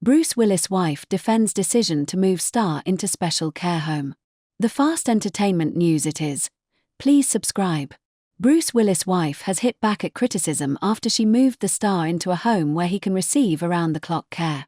Bruce Willis' wife defends decision to move star into special care home. The fast entertainment news it is. Please subscribe. Bruce Willis' wife has hit back at criticism after she moved the star into a home where he can receive around-the-clock care.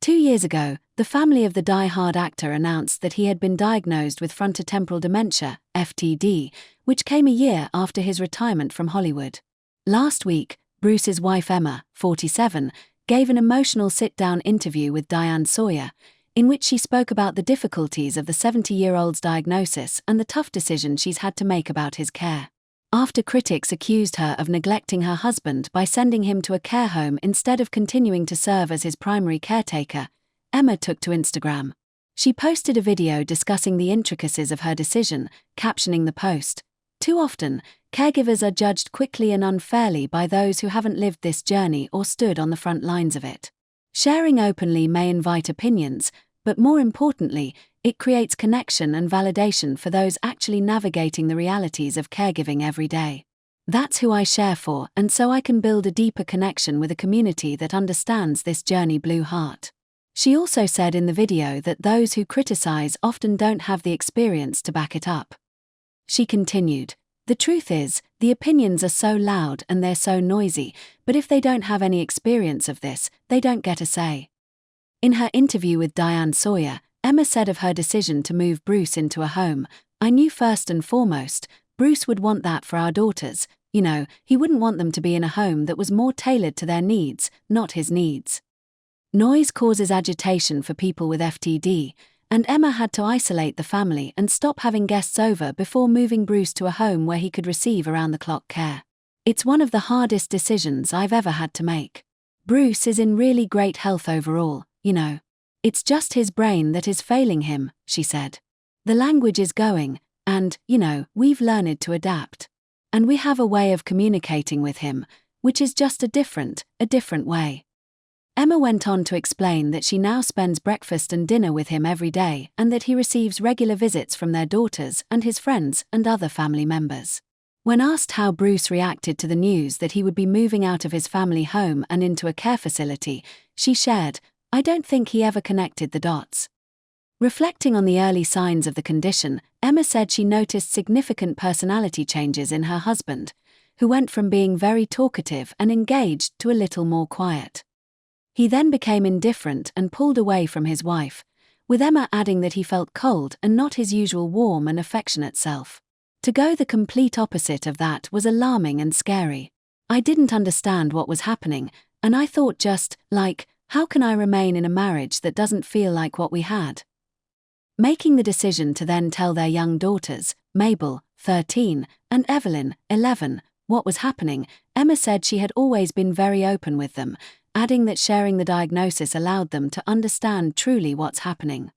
2 years ago, the family of the die-hard actor announced that he had been diagnosed with frontotemporal dementia, FTD, which came a year after his retirement from Hollywood. Last week, Bruce's wife Emma, 47, gave an emotional sit-down interview with Diane Sawyer, in which she spoke about the difficulties of the 70-year-old's diagnosis and the tough decision she's had to make about his care. After critics accused her of neglecting her husband by sending him to a care home instead of continuing to serve as his primary caretaker, Emma took to Instagram. She posted a video discussing the intricacies of her decision, captioning the post, "Too often, caregivers are judged quickly and unfairly by those who haven't lived this journey or stood on the front lines of it. Sharing openly may invite opinions, but more importantly, it creates connection and validation for those actually navigating the realities of caregiving every day. That's who I share for, and so I can build a deeper connection with a community that understands this journey." Blue heart. She also said in the video that those who criticize often don't have the experience to back it up. She continued, "The truth is, the opinions are so loud and they're so noisy, but if they don't have any experience of this, they don't get a say." In her interview with Diane Sawyer, Emma said of her decision to move Bruce into a home, "I knew first and foremost, Bruce would want that for our daughters. He wouldn't want them to be in a home that was more tailored to their needs, not his needs." Noise causes agitation for people with FTD, and Emma had to isolate the family and stop having guests over before moving Bruce to a home where he could receive around-the-clock care. "It's one of the hardest decisions I've ever had to make. Bruce is in really great health overall, It's just his brain that is failing him," she said. "The language is going, and, we've learned to adapt. And we have a way of communicating with him, which is just a different way." Emma went on to explain that she now spends breakfast and dinner with him every day and that he receives regular visits from their daughters and his friends and other family members. When asked how Bruce reacted to the news that he would be moving out of his family home and into a care facility, she shared, "I don't think he ever connected the dots." Reflecting on the early signs of the condition, Emma said she noticed significant personality changes in her husband, who went from being very talkative and engaged to a little more quiet. He then became indifferent and pulled away from his wife, with Emma adding that he felt cold and not his usual warm and affectionate self. To go the complete opposite of that was alarming and scary. "I didn't understand what was happening, and I thought how can I remain in a marriage that doesn't feel like what we had?" Making the decision to then tell their young daughters, Mabel, 13, and Evelyn, 11, what was happening, Emma said she had always been very open with them, adding that sharing the diagnosis allowed them to understand truly what's happening.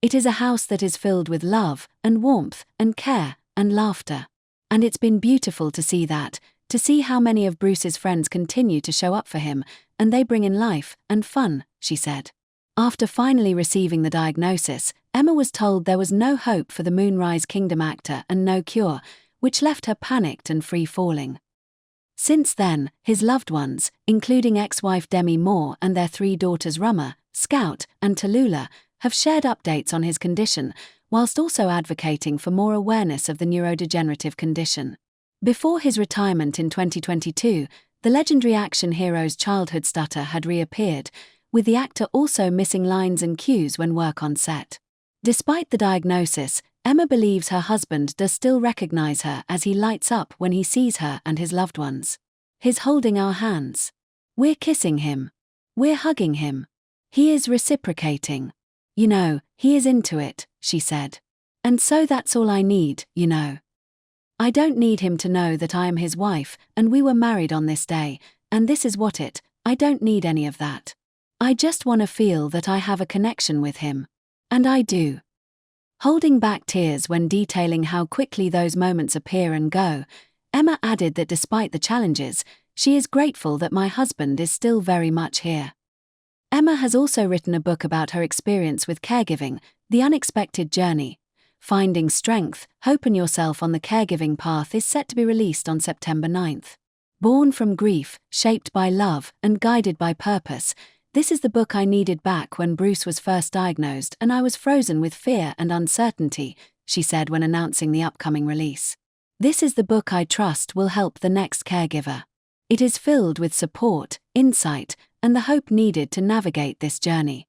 "It is a house that is filled with love and warmth and care and laughter. And it's been beautiful to see that, to see how many of Bruce's friends continue to show up for him, and they bring in life and fun," she said. After finally receiving the diagnosis, Emma was told there was no hope for the Moonrise Kingdom actor and no cure, which left her panicked and free-falling. Since then, his loved ones, including ex-wife Demi Moore and their 3 daughters Rummer, Scout, and Tallulah, have shared updates on his condition, whilst also advocating for more awareness of the neurodegenerative condition. Before his retirement in 2022, the legendary action hero's childhood stutter had reappeared, with the actor also missing lines and cues when work on set. Despite the diagnosis, Emma believes her husband does still recognize her as he lights up when he sees her and his loved ones. "He's holding our hands. We're kissing him. We're hugging him. He is reciprocating. He is into it," she said. "And so that's all I need, I don't need him to know that I am his wife and we were married on this day, and this is I don't need any of that. I just want to feel that I have a connection with him. And I do." Holding back tears when detailing how quickly those moments appear and go, Emma added that despite the challenges, she is grateful that my husband is still very much here. Emma has also written a book about her experience with caregiving, The Unexpected Journey. Finding Strength, Hope in Yourself on the Caregiving Path is set to be released on September 9th. Born from grief, shaped by love, and guided by purpose, This is the book I needed back when Bruce was first diagnosed and I was frozen with fear and uncertainty, she said when announcing the upcoming release. This is the book I trust will help the next caregiver. It is filled with support, insight, and the hope needed to navigate this journey.